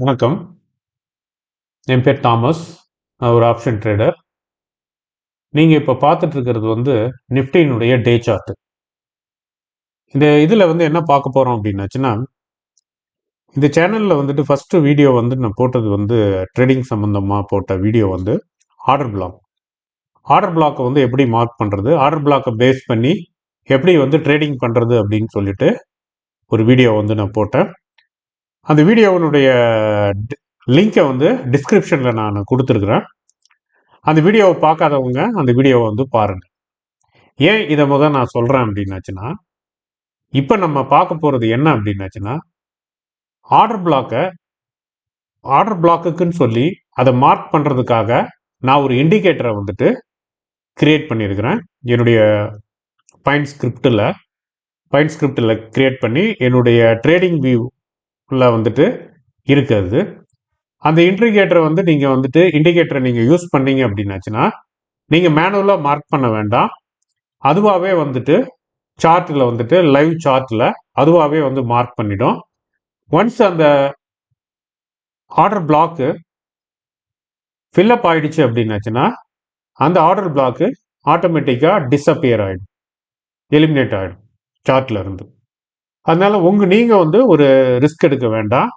வணக்கம். என் பேர் தாமஸ். நான் ஒரு ஆப்ஷன் ட்ரேடர். நீங்க இப்ப பார்த்துட்டு இருக்கிறது நிஃப்டியினுடைய டே சார்ட். இந்த இதுல என்ன பார்க்க போறோம் அப்படின்னாச்சுன்னா, இந்த சேனல்ல ஃபர்ஸ்ட் வீடியோ நான் போட்டது ட்ரேடிங் சம்பந்தமா போட்ட வீடியோ ஆர்டர் பிளாக். ஆர்டர் பிளாக்கை எப்படி மார்க் பண்றது, ஆர்டர் பிளாக்கை பேஸ் பண்ணி எப்படி ட்ரேடிங் பண்றது அப்படின்னு சொல்லிட்டு ஒரு வீடியோ நான் போட்டேன். அந்த வீடியோவினுடைய லிங்கை டிஸ்கிரிப்ஷன்ல நான் கொடுத்துருக்குறேன். அந்த வீடியோவை பார்க்காதவங்க அந்த வீடியோவை பாருங்க. ஏன் இதை நான் சொல்றேன் அப்படின்னாச்சுன்னா, இப்போ நம்ம பார்க்க போறது என்ன அப்படின்னாச்சுன்னா, ஆர்டர் பிளாக்கை ஆர்டர் பிளாக்குன்னு சொல்லி அதை மார்க் பண்றதுக்காக நான் ஒரு இண்டிகேட்டரை கிரியேட் பண்ணியிருக்கிறேன். என்னுடைய பைன் ஸ்கிரிப்டில் கிரியேட் பண்ணி என்னுடைய ட்ரேடிங் வியூவில் இருக்கிறது. அந்த இண்டிகேட்டரை நீங்கள் யூஸ் பண்ணீங்க அப்படின்னாச்சுன்னா, நீங்கள் மேனுவலாக மார்க் பண்ண வேண்டாம். அதுவாகவே சார்ட்டில் லைவ் சார்ட்டில் அதுவாகவே மார்க் பண்ணிடும். ஒன்ஸ் அந்த ஆர்டர் பிளாக்கு ஃபில்லப் ஆயிடுச்சு அப்படின்னாச்சுன்னா, அந்த ஆர்டர் பிளாக்கு ஆட்டோமேட்டிக்காக டிஸப்பியர் ஆகிடும், எலிமினேட் ஆகிடும் சார்ட்ல இருந்து. அதனால நீங்கள் ஒரு ரிஸ்க் எடுக்க வேண்டாம்.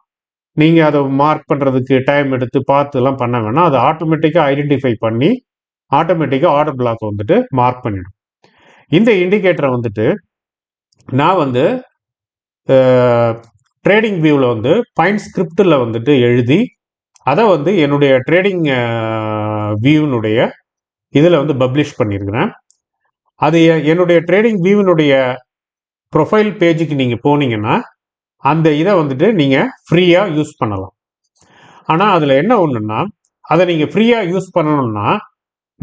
நீங்கள் அதை மார்க் பண்ணுறதுக்கு டைம் எடுத்து பார்த்துலாம் பண்ண வேணாம். அதை ஆட்டோமேட்டிக்காக ஐடென்டிஃபை பண்ணி ஆட்டோமேட்டிக்காக ஆர்டர் பிளாக் மார்க் பண்ணிடும். இந்த இண்டிகேட்டரை நான் ட்ரேடிங் வியூவில் பைன் ஸ்கிரிப்டில் எழுதி அதை என்னுடைய ட்ரேடிங் வியூனுடைய இதில் பப்ளிஷ் பண்ணியிருக்கிறேன். அது என்னுடைய ட்ரேடிங் வியூனுடைய ப்ரொஃபைல் பேஜுக்கு நீங்கள் போனீங்கன்னா அந்த இதை நீங்கள் ஃப்ரீயாக யூஸ் பண்ணலாம். ஆனால் அதில் என்ன ஒன்றுன்னா, அதை நீங்கள் ஃப்ரீயாக யூஸ் பண்ணணும்னா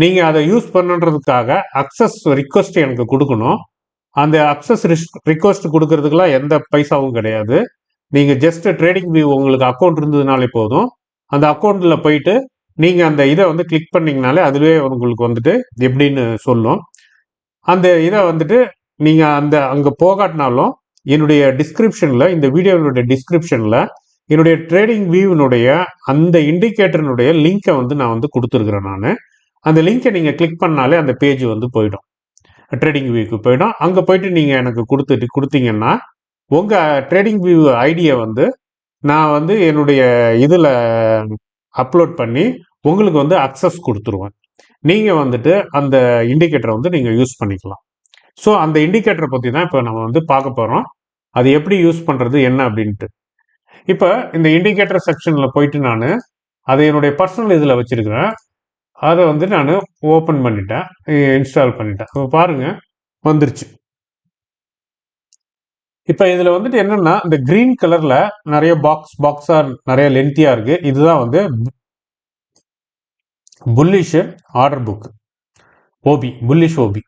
நீங்கள் அதை யூஸ் பண்ணுன்றதுக்காக அக்சஸ் ரிக்வஸ்ட் எனக்கு கொடுக்கணும். அந்த அக்சஸ் ரிக்வஸ்ட் கொடுக்கறதுக்கெல்லாம் எந்த பைசாவும் கிடையாது. நீங்கள் ஜஸ்ட் ட்ரேடிங் வியூ உங்களுக்கு அக்கௌண்ட் இருந்ததுனாலே போதும். அந்த அக்கௌண்ட்டில் போயிட்டு நீங்கள் அந்த இதை கிளிக் பண்ணிங்கனாலே அதுவே உங்களுக்கு எப்படின்னு சொல்லும். அந்த இதை நீங்கள் அங்கே போகாட்டினாலும் என்னுடைய டிஸ்கிரிப்ஷனில், இந்த வீடியோனுடைய டிஸ்கிரிப்ஷனில் என்னுடைய ட்ரேடிங் வியூனுடைய அந்த இண்டிகேட்டருடைய லிங்கை நான் கொடுத்துருக்குறேன். நான் அந்த லிங்கை நீங்கள் கிளிக் பண்ணாலே அந்த பேஜ் போயிடும், ட்ரேடிங் வியூக்கு போயிடும். அங்கே போயிட்டு நீங்கள் எனக்கு கொடுத்தீங்கன்னா உங்கள் ட்ரேடிங் வியூ ஐடியை நான் என்னுடைய இதில் அப்லோட் பண்ணி உங்களுக்கு அக்சஸ் கொடுத்துருவேன். நீங்கள் அந்த இண்டிகேட்டரை நீங்கள் யூஸ் பண்ணிக்கலாம். ஸோ அந்த இண்டிகேட்டரை பற்றி தான் இப்போ நம்ம பார்க்க போகிறோம். அது எப்படி யூஸ் பண்ணுறது என்ன அப்படின்ட்டு. இப்போ இந்த இண்டிகேட்டர் செக்ஷனில் போயிட்டு நான் அதை என்னுடைய பர்சனல் இதில் வச்சுருக்கிறேன். அதை நான் ஓப்பன் பண்ணிட்டேன், இன்ஸ்டால் பண்ணிட்டேன். இப்போ பாருங்கள், வந்துருச்சு. இப்போ இதில் என்னென்னா, இந்த க்ரீன் கலரில் நிறைய பாக்ஸாக நிறைய லென்த்தியாக இருக்குது. இதுதான் bullish order book, OB, bullish OB.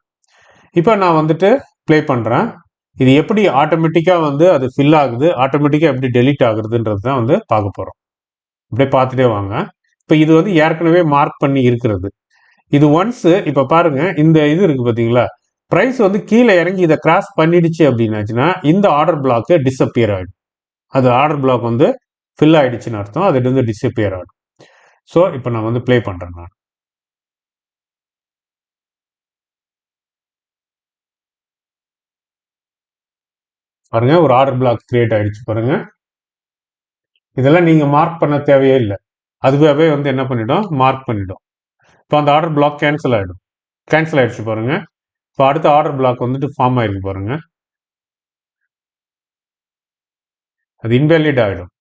இப்போ நான் ப்ளே பண்ணுறேன். இது எப்படி ஆட்டோமேட்டிக்காக அது ஃபில் ஆகுது, ஆட்டோமேட்டிக்காக எப்படி டெலீட் ஆகுதுன்றது தான் பார்க்க போகிறோம். அப்படியே பார்த்துட்டே வாங்க. இப்போ இது ஏற்கனவே மார்க் பண்ணி இருக்கிறது. இது ஒன்ஸ் இப்போ பாருங்க, இந்த இது இருக்கு பார்த்தீங்களா, ப்ரைஸ் கீழே இறங்கி இதை கிராஸ் பண்ணிடுச்சு அப்படின்னாச்சுன்னா இந்த ஆர்டர் பிளாக் டிஸப்பியர் ஆகிடும். அது ஆர்டர் பிளாக் ஃபில் ஆயிடுச்சுன்னு அர்த்தம். அது டிஸப்பியர் ஆகிடும். ஸோ இப்போ நான் ப்ளே பண்ணுறேன். நான் பாருங்க, ஒரு ஆர்டர் பிளாக் கிரியேட் ஆயிடுச்சு பாருங்க. இதெல்லாம் நீங்க மார்க் பண்ண தேவையே இல்லை, அதுவாகவே என்ன பண்ணிடும், மார்க் பண்ணிடும். இப்போ அந்த ஆர்டர் பிளாக் கேன்சல் ஆயிடுச்சு பாருங்க. இப்போ அடுத்த ஆர்டர் பிளாக் ஃபார்ம் ஆயிருக்கு பாருங்க. அது இன்வேலிட் ஆகிடும்.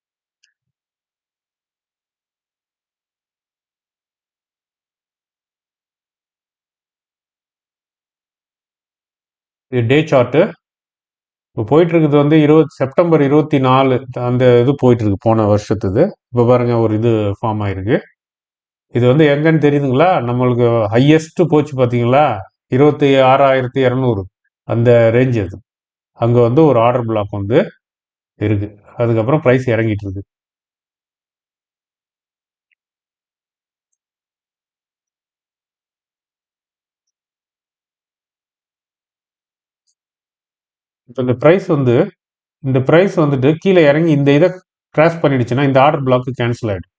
இது டே சார்ட்டு. இப்போ போயிட்டு இருக்குது செப்டம்பர் 24 அந்த இது போயிட்டு இருக்கு, போன வருஷத்துது. இப்போ பாருங்க, ஒரு இது ஃபார்ம் ஆயிருக்கு. இது எங்கன்னு தெரியுதுங்களா, நம்மளுக்கு ஹையஸ்ட் போச்சு பார்த்தீங்களா, 26,200 அந்த ரேஞ்ச். அது அங்கே ஒரு ஆர்டர் பிளாக் இருக்கு. அதுக்கப்புறம் ப்ரைஸ் இறங்கிட்டு இருக்கு. இப்போ இந்த ப்ரைஸ் கீழே இறங்கி இந்த இதை கிராஸ் பண்ணிடுச்சுன்னா இந்த ஆர்டர் பிளாக் கேன்சல் ஆகிடும்.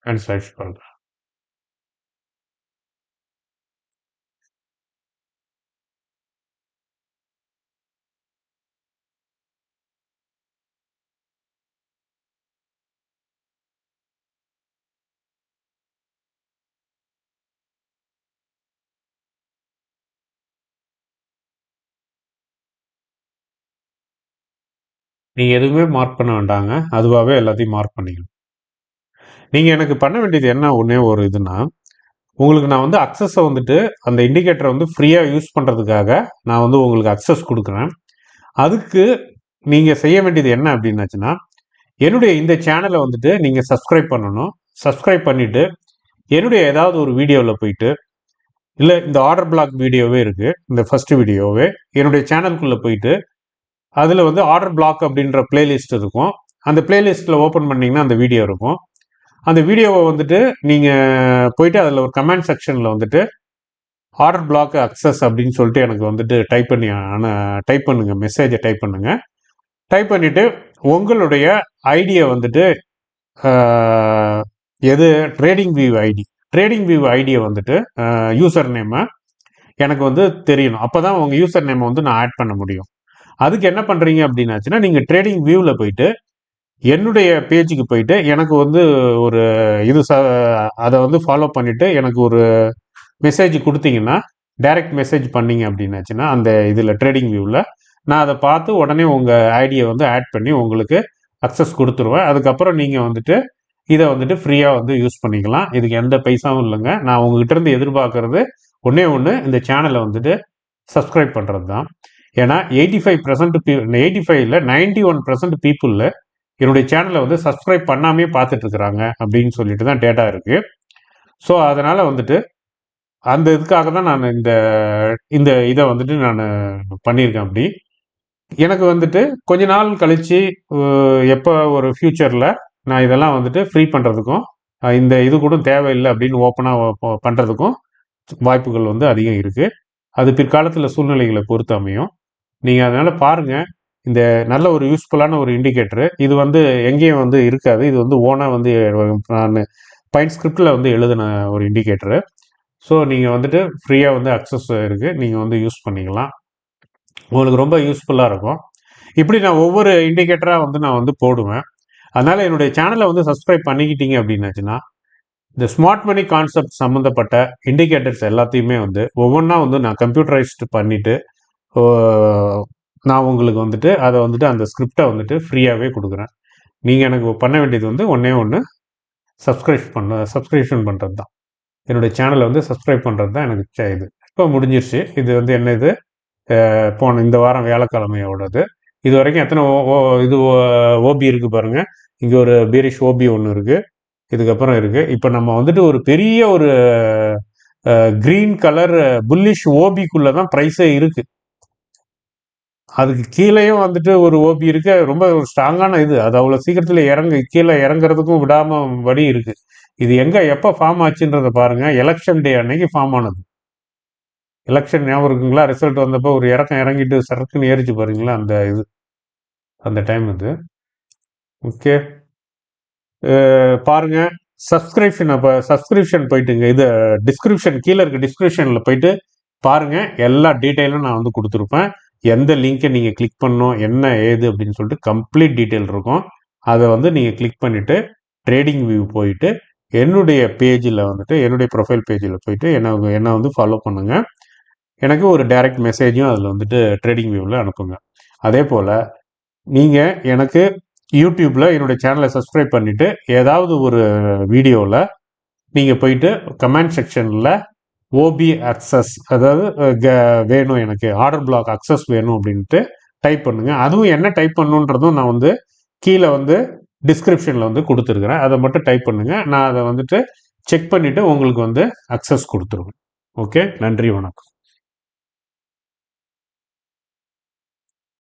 கேன்சல் ஆகிடுச்சு. நீங்கள் எதுவுமே மார்க் பண்ண வேண்டாங்க, அதுவாகவே எல்லாத்தையும் மார்க் பண்ணிக்கணும். நீங்கள் எனக்கு பண்ண வேண்டியது என்ன ஒன்றே ஒரு இதுனா, உங்களுக்கு நான் வந்து அக்சஸை வந்துட்டு அந்த இண்டிகேட்டரை வந்து ஃப்ரீயாக யூஸ் பண்ணுறதுக்காக நான் வந்து உங்களுக்கு அக்சஸ் கொடுக்குறேன். அதுக்கு நீங்கள் செய்ய வேண்டியது என்ன அப்படின்னாச்சுன்னா, என்னுடைய இந்த சேனலை வந்துட்டு நீங்கள் சப்ஸ்கிரைப் பண்ணணும். சப்ஸ்கிரைப் பண்ணிவிட்டு என்னுடைய ஏதாவது ஒரு வீடியோவில் போயிட்டு, இல்லை இந்த ஆர்டர் பிளாக் வீடியோவே இருக்குது, இந்த ஃபஸ்ட்டு வீடியோவே என்னுடைய சேனலுக்குள்ளே போயிட்டு அதில் வந்து ஆர்டர் பிளாக் அப்படின்ற பிளேலிஸ்ட் இருக்கும். அந்த பிளேலிஸ்ட்டில் ஓப்பன் பண்ணிங்கன்னா அந்த வீடியோ இருக்கும். அந்த வீடியோவை வந்துட்டு நீங்கள் போயிட்டு அதில் ஒரு கமெண்ட் செக்ஷனில் வந்துட்டு ஆர்டர் பிளாக் அக்சஸ் அப்படின்னு சொல்லிட்டு எனக்கு வந்துட்டு டைப் பண்ணுங்க, மெசேஜை டைப் பண்ணுங்க. டைப் பண்ணிவிட்டு உங்களுடைய ஐடியை வந்துட்டு எது ட்ரேடிங் வியூ ஐடியை வந்துட்டு யூசர் நேமை எனக்கு வந்து தெரியணும். அப்போ தான் உங்கள் யூசர் நேமை வந்து நான் ஆட் பண்ண முடியும். அதுக்கு என்ன பண்ணுறீங்க அப்படின்னாச்சுன்னா, நீங்கள் ட்ரேடிங் வியூவில் போயிட்டு என்னுடைய பேஜுக்கு போயிட்டு எனக்கு வந்து ஒரு இது அதை வந்து ஃபாலோ பண்ணிவிட்டு எனக்கு ஒரு மெசேஜ் கொடுத்தீங்கன்னா, டைரக்ட் மெசேஜ் பண்ணிங்க அப்படின்னாச்சுன்னா அந்த இதில் ட்ரேடிங் வியூவில் நான் அதை பார்த்து உடனே உங்கள் ஐடியை வந்து ஆட் பண்ணி உங்களுக்கு அக்சஸ் கொடுத்துருவேன். அதுக்கப்புறம் நீங்கள் வந்துட்டு இதை வந்துட்டு ஃப்ரீயாக வந்து யூஸ் பண்ணிக்கலாம். இதுக்கு எந்த பைசாவும் இல்லைங்க. நான் உங்ககிட்ட இருந்து எதிர்பார்க்கறது ஒன்றே ஒன்று, இந்த சேனலை வந்துட்டு சப்ஸ்கிரைப் பண்ணுறது தான். ஏன்னா 85%, 91% பீப்புளில் என்னுடைய சேனலை வந்து சப்ஸ்கிரைப் பண்ணாமே பார்த்துட்ருக்குறாங்க அப்படின்னு சொல்லிட்டு தான் டேட்டா இருக்குது. ஸோ அதனால் வந்துட்டு அந்த இதுக்காக தான் நான் இந்த இதை வந்துட்டு நான் பண்ணியிருக்கேன். அப்படி எனக்கு வந்துட்டு கொஞ்ச நாள் கழித்து எப்போ ஒரு ஃப்யூச்சரில் நான் இதெல்லாம் வந்துட்டு ஃப்ரீ பண்ணுறதுக்கும் இந்த இது கூட தேவையில்லை அப்படின்னு ஓப்பனாக பண்ணுறதுக்கும் வாய்ப்புகள் வந்து அதிகம் இருக்குது. அது பிற்காலத்தில் சூழ்நிலைகளை பொறுத்து அமையும். நீங்கள் அதனால் பாருங்கள், இந்த நல்ல ஒரு யூஸ்ஃபுல்லான ஒரு இண்டிகேட்டரு. இது வந்து எங்கேயும் வந்து இருக்காது. இது வந்து ஓனாக வந்து நான் பைன் ஸ்கிரிப்டில் வந்து எழுதின ஒரு இண்டிகேட்டரு. ஸோ நீங்கள் வந்துட்டு ஃப்ரீயாக வந்து அக்சஸ் இருக்குது, நீங்கள் வந்து யூஸ் பண்ணிக்கலாம். உங்களுக்கு ரொம்ப யூஸ்ஃபுல்லாக இருக்கும். இப்படி நான் ஒவ்வொரு இண்டிகேட்டராக வந்து நான் வந்து போடுவேன். அதனால் என்னுடைய சேனலை வந்து சப்ஸ்கிரைப் பண்ணிக்கிட்டீங்க அப்படின்னாச்சுன்னா, இந்த ஸ்மார்ட் மணி கான்செப்ட் சம்மந்தப்பட்ட இண்டிகேட்டர்ஸ் எல்லாத்தையுமே வந்து ஒவ்வொன்றா வந்து நான் கம்ப்யூட்டரைஸ்டு பண்ணிவிட்டு நான் உங்களுக்கு வந்துட்டு அதை வந்துட்டு அந்த ஸ்கிரிப்டை வந்துட்டு ஃப்ரீயாகவே கொடுக்குறேன். நீங்கள் எனக்கு பண்ண வேண்டியது வந்து ஒன்றே ஒன்று, சப்ஸ்கிரிப்ஷன் பண்ணுறது தான். என்னுடைய சேனலை வந்து சப்ஸ்கிரைப் பண்ணுறது தான் எனக்கு இது. இப்போ முடிஞ்சிருச்சு. இது வந்து என்ன இது போன இந்த வாரம் வியாழக்கிழமையோடது. இது வரைக்கும் எத்தனை இது ஓபி இருக்குது பாருங்கள். இங்கே ஒரு பீரிஷ் ஓபி ஒன்று இருக்குது, இதுக்கப்புறம் இருக்குது. இப்போ நம்ம வந்துட்டு ஒரு பெரிய ஒரு க்ரீன் கலர் புல்லிஷ் ஓபிக்குள்ளே தான் ப்ரைஸே இருக்குது. அதுக்கு கீழேயும் வந்துட்டு ஒரு ஓபி இருக்கு, ரொம்ப ஸ்ட்ராங்கான இது. அது அவ்வளோ சீக்கிரத்தில் கீழே இறங்குறதுக்கும் விடாமல் வழி இருக்கு. இது எங்கே எப்போ ஃபார்ம் ஆச்சுன்றதை பாருங்க. எலெக்ஷன் டே அன்னைக்கு ஃபார்ம் ஆனது. எலெக்ஷன் ஞாபகம் இருக்குங்களா? ரிசல்ட் வந்தப்போ ஒரு இறங்கிட்டு சரக்குன்னு ஏறிச்சு பாருங்களா, அந்த இது அந்த டைம் இது. ஓகே, பாருங்க. சப்ஸ்கிரிப்ஷன் போயிட்டுங்க, இது டிஸ்கிரிப்ஷன் கீழே இருக்க டிஸ்கிரிப்ஷனில் போயிட்டு பாருங்க. எல்லா டீட்டெயிலும் நான் வந்து கொடுத்துருப்பேன். எந்த லிங்கை நீங்கள் கிளிக் பண்ணணும், என்ன ஏது அப்படின்னு சொல்லிட்டு கம்ப்ளீட் டீட்டெயில் இருக்கும். அதை வந்து நீங்கள் கிளிக் பண்ணிவிட்டு ட்ரேடிங் வியூ போயிட்டு என்னுடைய பேஜில் வந்துட்டு என்னுடைய ப்ரொஃபைல் பேஜில் போயிட்டு என்னை வந்து ஃபாலோ பண்ணுங்கள். எனக்கு ஒரு டைரக்ட் மெசேஜும் அதில் வந்துட்டு ட்ரேடிங் வியூவில் அனுப்புங்க. அதே போல் நீங்கள் எனக்கு யூடியூப்பில் என்னுடைய சேனலை சப்ஸ்கிரைப் பண்ணிவிட்டு ஏதாவது ஒரு வீடியோவில் நீங்கள் போயிட்டு கமெண்ட் செக்ஷனில் ஓபி அக்சஸ், அதாவது வேணும், எனக்கு ஆர்டர் பிளாக் அக்சஸ் வேணும் அப்படின்ட்டு டைப் பண்ணுங்கள். அதுவும் என்ன டைப் பண்ணுன்றதும் நான் வந்து கீழே வந்து டிஸ்கிரிப்ஷனில் வந்து கொடுத்துருக்குறேன். அதை மட்டும் டைப் பண்ணுங்கள். நான் அதை வந்துட்டு செக் பண்ணிவிட்டு உங்களுக்கு வந்து அக்சஸ் கொடுத்துருவேன். ஓகே, நன்றி, வணக்கம்.